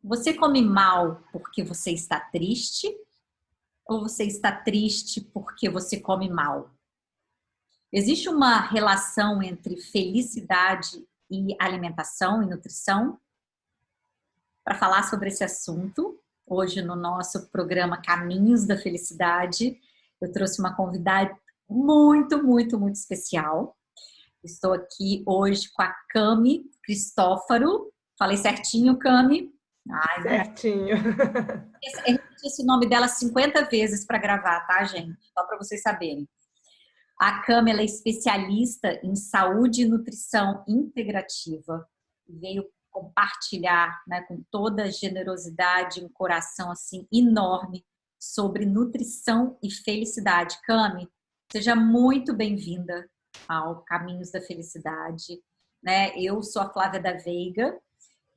Você come mal porque você está triste ou você está triste porque você come mal? Existe uma relação entre felicidade e alimentação e nutrição? Para falar sobre esse assunto, hoje no nosso programa Caminhos da Felicidade, eu trouxe uma convidada muito especial. Estou aqui hoje com a Cami Cristófaro. Falei certinho, Cami? Ai, muito. Certinho. Eu repeti esse nome dela 50 vezes para gravar, tá, gente? Só para vocês saberem. A Cami, ela é especialista em saúde e nutrição integrativa. Veio compartilhar, né, com toda a generosidade, um coração assim enorme sobre nutrição e felicidade. Cami, seja muito bem-vinda ao Caminhos da Felicidade. Né? Eu sou a Flávia da Veiga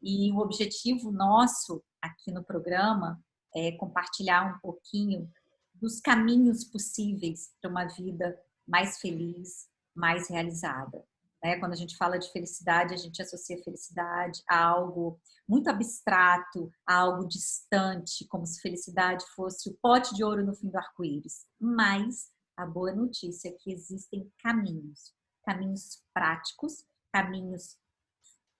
e o objetivo nosso aqui no programa é compartilhar um pouquinho dos caminhos possíveis para uma vida mais feliz, mais realizada. Né? Quando a gente fala de felicidade, a gente associa felicidade a algo muito abstrato, a algo distante, como se felicidade fosse o pote de ouro no fim do arco-íris. Mas a boa notícia é que existem caminhos práticos, caminhos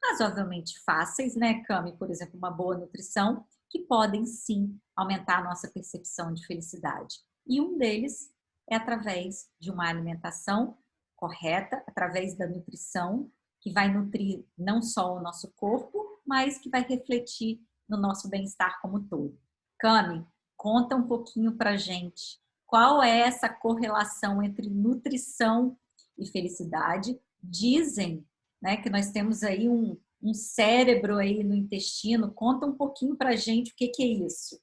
razoavelmente fáceis, né, Cami? Por exemplo, uma boa nutrição, que podem sim aumentar a nossa percepção de felicidade. E um deles é através de uma alimentação correta, através da nutrição, que vai nutrir não só o nosso corpo, mas que vai refletir no nosso bem-estar como um todo. Cami, conta um pouquinho pra gente qual é essa correlação entre nutrição e felicidade. Dizem, né, que nós temos aí um cérebro aí no intestino. Conta um pouquinho pra gente o que é isso.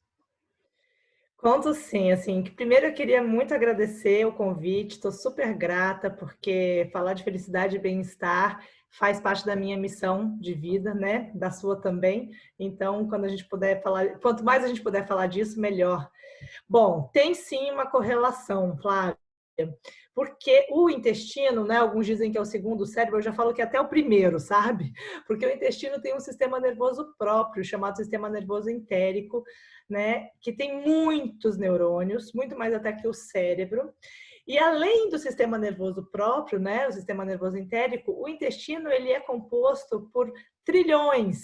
Conto sim, assim, que primeiro eu queria muito agradecer o convite, estou super grata, porque falar de felicidade e bem-estar faz parte da minha missão de vida, né? Da sua também. Então, quando a gente puder falar, quanto mais a gente puder falar disso, melhor. Bom, tem sim uma correlação, Flávia. Porque o intestino, né, alguns dizem que é o segundo cérebro, eu já falo que é até o primeiro, sabe? Porque o intestino tem um sistema nervoso próprio, chamado sistema nervoso entérico, né, que tem muitos neurônios, muito mais até que o cérebro. E além do sistema nervoso próprio, né, o sistema nervoso entérico, o intestino ele é composto por trilhões,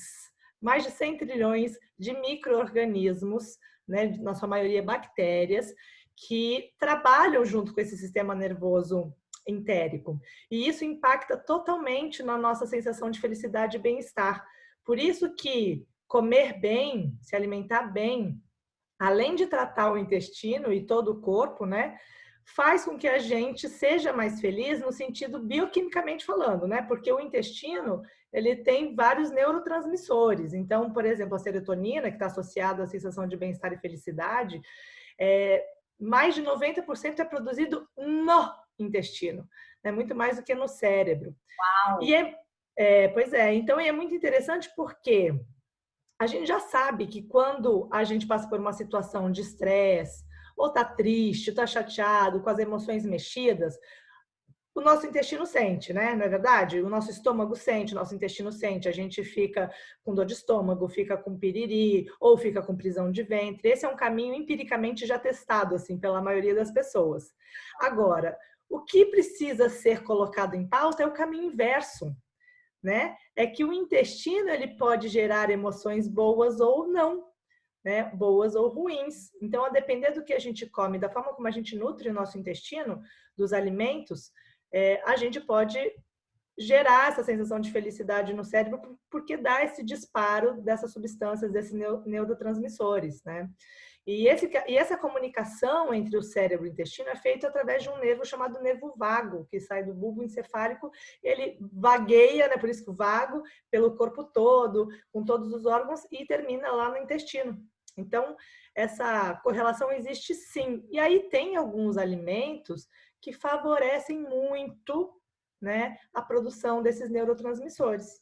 mais de 100 trilhões de micro-organismos, né, na sua maioria bactérias, que trabalham junto com esse sistema nervoso entérico. E isso impacta totalmente na nossa sensação de felicidade e bem-estar. Por isso que comer bem, se alimentar bem, além de tratar o intestino e todo o corpo, né, faz com que a gente seja mais feliz no sentido bioquimicamente falando, né? Porque o intestino, ele tem vários neurotransmissores. Então, por exemplo, a serotonina, que está associada à sensação de bem-estar e felicidade, mais de 90% é produzido no intestino, né? Muito mais do que no cérebro. Uau! E pois é, então é muito interessante porque a gente já sabe que quando a gente passa por uma situação de estresse, ou tá triste, ou tá chateado, com as emoções mexidas, o nosso intestino sente, né? Não é verdade? O nosso estômago sente, o nosso intestino sente. A gente fica com dor de estômago, fica com piriri, ou fica com prisão de ventre. Esse é um caminho empiricamente já testado, assim, pela maioria das pessoas. Agora, o que precisa ser colocado em pauta é o caminho inverso, né? É que o intestino ele pode gerar emoções boas ou não, né? Boas ou ruins. Então, a depender do que a gente come, da forma como a gente nutre o nosso intestino, dos alimentos, a gente pode gerar essa sensação de felicidade no cérebro porque dá esse disparo dessas substâncias, desses neurotransmissores, né? E essa comunicação entre o cérebro e o intestino é feita através de um nervo chamado nervo vago, que sai do bulbo encefálico, ele vagueia, né, por isso que o vago, pelo corpo todo, com todos os órgãos, e termina lá no intestino. Então, essa correlação existe sim. E aí tem alguns alimentos que favorecem muito, né, a produção desses neurotransmissores.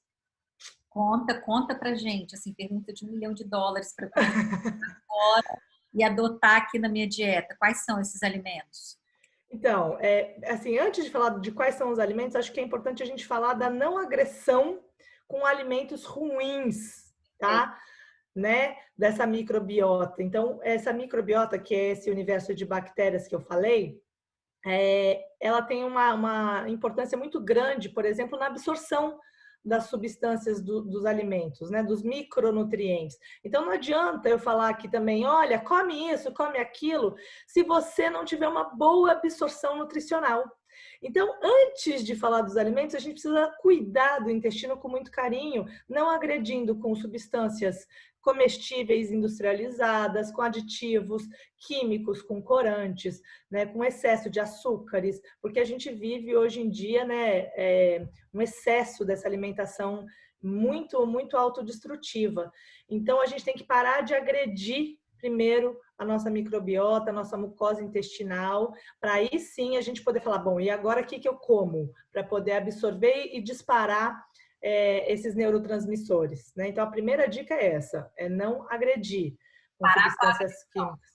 Conta pra gente, assim, pergunta de US$ 1 milhão para começar agora e adotar aqui na minha dieta. Quais são esses alimentos? Então, assim, antes de falar de quais são os alimentos, acho que é importante a gente falar da não agressão com alimentos ruins, É. tá? né, dessa microbiota. Então, essa microbiota, que é esse universo de bactérias que eu falei, ela tem uma importância muito grande, por exemplo, na absorção das substâncias dos alimentos, né, dos micronutrientes. Então, não adianta eu falar aqui também, olha, come isso, come aquilo, se você não tiver uma boa absorção nutricional. Então, antes de falar dos alimentos, a gente precisa cuidar do intestino com muito carinho, não agredindo com substâncias comestíveis industrializadas, com aditivos químicos, com corantes, né, com excesso de açúcares, porque a gente vive hoje em dia, né, um excesso dessa alimentação muito autodestrutiva. Então, a gente tem que parar de agredir primeiro a nossa microbiota, a nossa mucosa intestinal, para aí sim a gente poder falar, bom, e agora o que eu como? Para poder absorver e disparar esses neurotransmissores, né? Então, a primeira dica é essa, é não agredir com Parar com a substâncias químicas.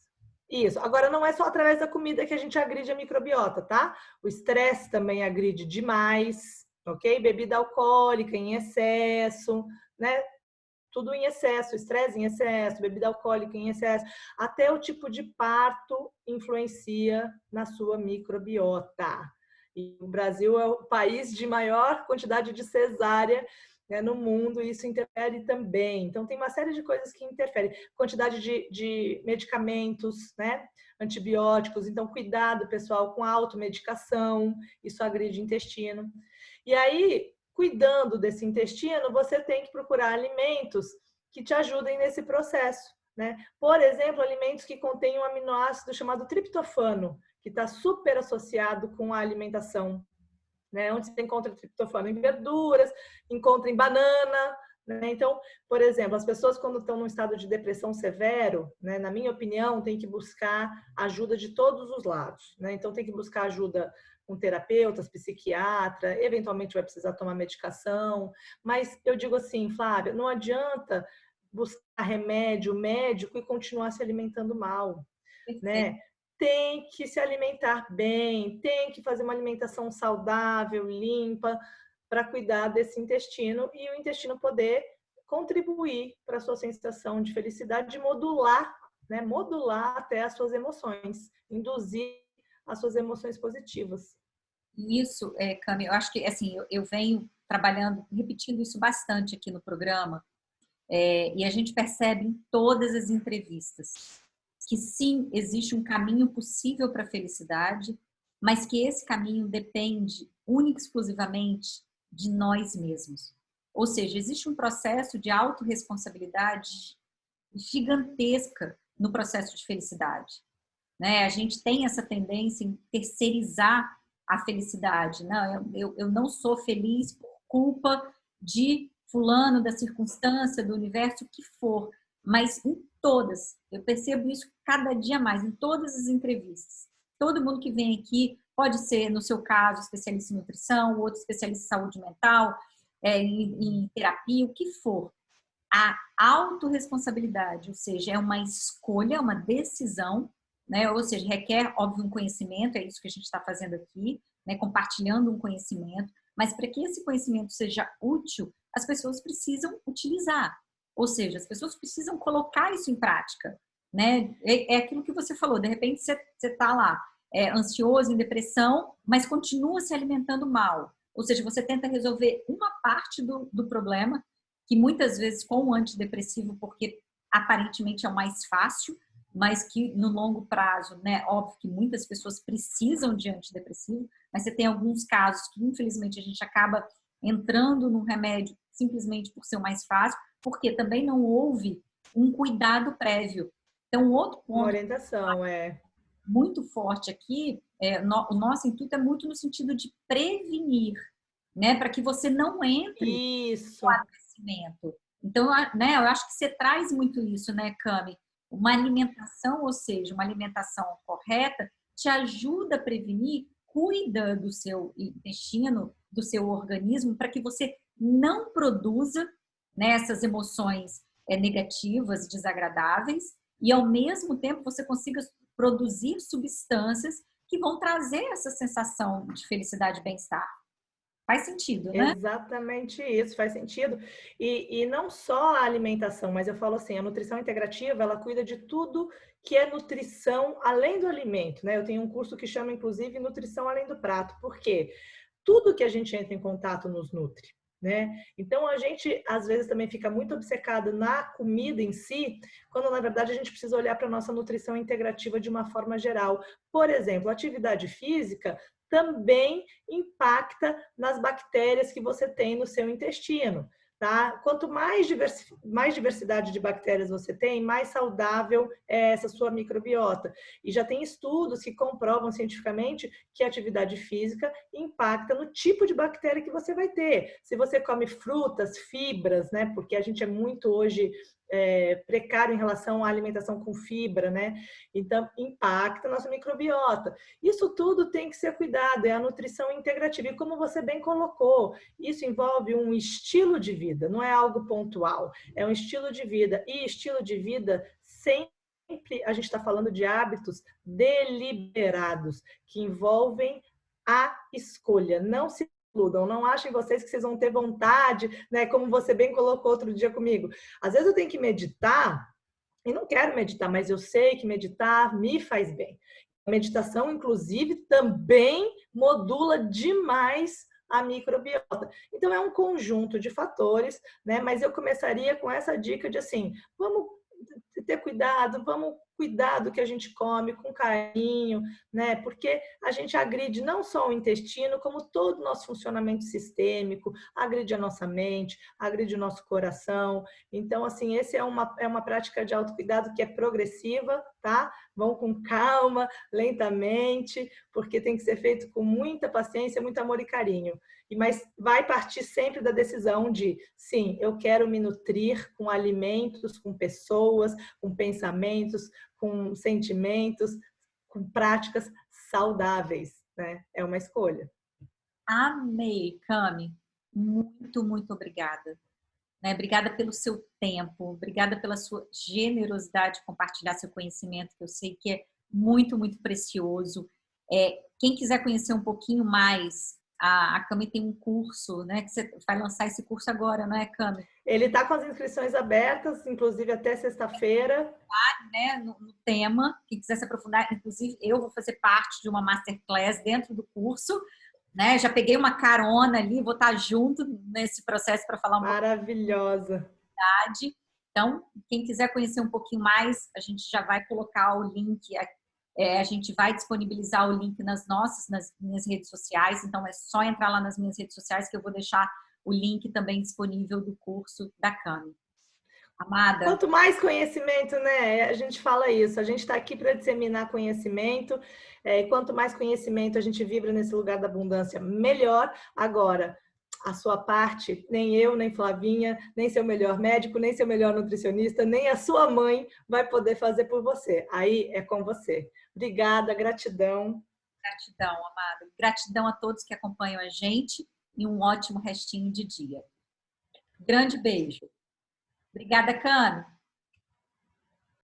Isso. Agora, não é só através da comida que a gente agride a microbiota, tá? O estresse também agride demais, ok? Bebida alcoólica em excesso, né? Tudo em excesso, estresse em excesso, bebida alcoólica em excesso. Até o tipo de parto influencia na sua microbiota. E o Brasil é o país de maior quantidade de cesárea, né, no mundo, e isso interfere também. Então, tem uma série de coisas que interferem. Quantidade de medicamentos, né, antibióticos. Então, cuidado, pessoal, com a automedicação. Isso agride o intestino. E aí, cuidando desse intestino, você tem que procurar alimentos que te ajudem nesse processo, né? Por exemplo, alimentos que contêm um aminoácido chamado triptofano, que está super associado com a alimentação, né? Onde você encontra triptofano em verduras, encontra em banana, né? Então, por exemplo, as pessoas quando estão num estado de depressão severo, né, na minha opinião, tem que buscar ajuda de todos os lados, né? Então, tem que buscar ajuda com terapeutas, psiquiatra, eventualmente vai precisar tomar medicação, mas eu digo assim, Flávia, não adianta buscar remédio médico e continuar se alimentando mal, né? Tem que se alimentar bem, tem que fazer uma alimentação saudável, limpa, para cuidar desse intestino e o intestino poder contribuir para a sua sensação de felicidade, de modular, né? Modular até as suas emoções, induzir as suas emoções positivas. Isso, Cami, eu acho que assim, eu venho trabalhando, repetindo isso bastante aqui no programa, e a gente percebe em todas as entrevistas que sim, existe um caminho possível para a felicidade, mas que esse caminho depende única e exclusivamente de nós mesmos. Ou seja, existe um processo de autorresponsabilidade gigantesca no processo de felicidade, né? A gente tem essa tendência em terceirizar a felicidade. Não, eu não sou feliz por culpa de fulano, da circunstância, do universo, o que for. Mas em todas, eu percebo isso cada dia mais, em todas as entrevistas. Todo mundo que vem aqui, pode ser, no seu caso, especialista em nutrição, outro especialista em saúde mental, em terapia, o que for. A autorresponsabilidade, ou seja, é uma escolha, uma decisão, né? Ou seja, requer, óbvio, um conhecimento, é isso que a gente está fazendo aqui, né? Compartilhando um conhecimento, mas para que esse conhecimento seja útil, as pessoas precisam utilizar, ou seja, as pessoas precisam colocar isso em prática, né? É aquilo que você falou, de repente você está lá, ansioso, em depressão, mas continua se alimentando mal, ou seja, você tenta resolver uma parte do problema, que muitas vezes com o antidepressivo, porque aparentemente é o mais fácil, mas que no longo prazo, né, óbvio que muitas pessoas precisam de antidepressivo, mas você tem alguns casos que infelizmente a gente acaba entrando no remédio simplesmente por ser o mais fácil, porque também não houve um cuidado prévio. Então, outro Uma ponto orientação, muito forte aqui, o nosso intuito é muito no sentido de prevenir, né, para que você não entre Isso. no adoecimento. Então, né, eu acho que você traz muito isso, né, Cami? Uma alimentação, ou seja, uma alimentação correta, te ajuda a prevenir, cuida do seu intestino, do seu organismo, para que você não produza, né, essas emoções negativas, desagradáveis, e ao mesmo tempo você consiga produzir substâncias que vão trazer essa sensação de felicidade e bem-estar. Faz sentido, né? Exatamente isso, faz sentido. E não só a alimentação, mas eu falo assim, a nutrição integrativa, ela cuida de tudo que é nutrição além do alimento, né? Eu tenho um curso que chama, inclusive, Nutrição Além do Prato. Por quê? Tudo que a gente entra em contato nos nutre, né? Então, a gente, às vezes, também fica muito obcecado na comida em si, quando, na verdade, a gente precisa olhar para a nossa nutrição integrativa de uma forma geral. Por exemplo, a atividade física também impacta nas bactérias que você tem no seu intestino, tá? Quanto mais diversidade de bactérias você tem, mais saudável é essa sua microbiota. E já tem estudos que comprovam cientificamente que a atividade física impacta no tipo de bactéria que você vai ter. Se você come frutas, fibras, né? Porque a gente é muito hoje precário em relação à alimentação com fibra, né? Então, impacta a nossa microbiota. Isso tudo tem que ser cuidado, é a nutrição integrativa. E como você bem colocou, isso envolve um estilo de vida, não é algo pontual, é um estilo de vida. E estilo de vida sempre a gente está falando de hábitos deliberados, que envolvem a escolha. Não se iludam, não achem vocês que vocês vão ter vontade, né? Como você bem colocou outro dia comigo. Às vezes eu tenho que meditar e não quero meditar, mas eu sei que meditar me faz bem. A meditação, inclusive, também modula demais a microbiota. Então, é um conjunto de fatores, né? Mas eu começaria com essa dica de assim, vamos ter cuidado, vamos cuidar do que a gente come com carinho, né? Porque a gente agride não só o intestino, como todo o nosso funcionamento sistêmico, agride a nossa mente, agride o nosso coração. Então, assim, esse é uma prática de autocuidado que é progressiva, tá? Vão com calma, lentamente, porque tem que ser feito com muita paciência, muito amor e carinho. Mas vai partir sempre da decisão de, sim, eu quero me nutrir com alimentos, com pessoas, com pensamentos, com sentimentos, com práticas saudáveis, né? É uma escolha. Amei, Cami. Muito, muito obrigada. Né? Obrigada pelo seu tempo, obrigada pela sua generosidade de compartilhar seu conhecimento, que eu sei que é muito, muito precioso. Quem quiser conhecer um pouquinho mais, a Cami tem um curso, né? Que você vai lançar esse curso agora, não é, Cami? Ele está com as inscrições abertas, inclusive até sexta-feira. Né, no tema, quem quiser se aprofundar, inclusive eu vou fazer parte de uma masterclass dentro do curso, né? Já peguei uma carona ali, vou estar junto nesse processo para falar um pouco. Maravilhosa. Então, quem quiser conhecer um pouquinho mais, a gente já vai colocar o link, a gente vai disponibilizar o link nas minhas redes sociais, então é só entrar lá nas minhas redes sociais que eu vou deixar o link também disponível do curso da Cami. Amada. Quanto mais conhecimento, né? A gente fala isso, a gente está aqui para disseminar conhecimento, e quanto mais conhecimento a gente vibra nesse lugar da abundância, melhor. Agora, a sua parte, nem eu, nem Flavinha, nem seu melhor médico, nem seu melhor nutricionista, nem a sua mãe vai poder fazer por você. Aí é com você. Obrigada, gratidão. Gratidão, amada. Gratidão a todos que acompanham a gente e um ótimo restinho de dia. Grande beijo. Obrigada, Cami.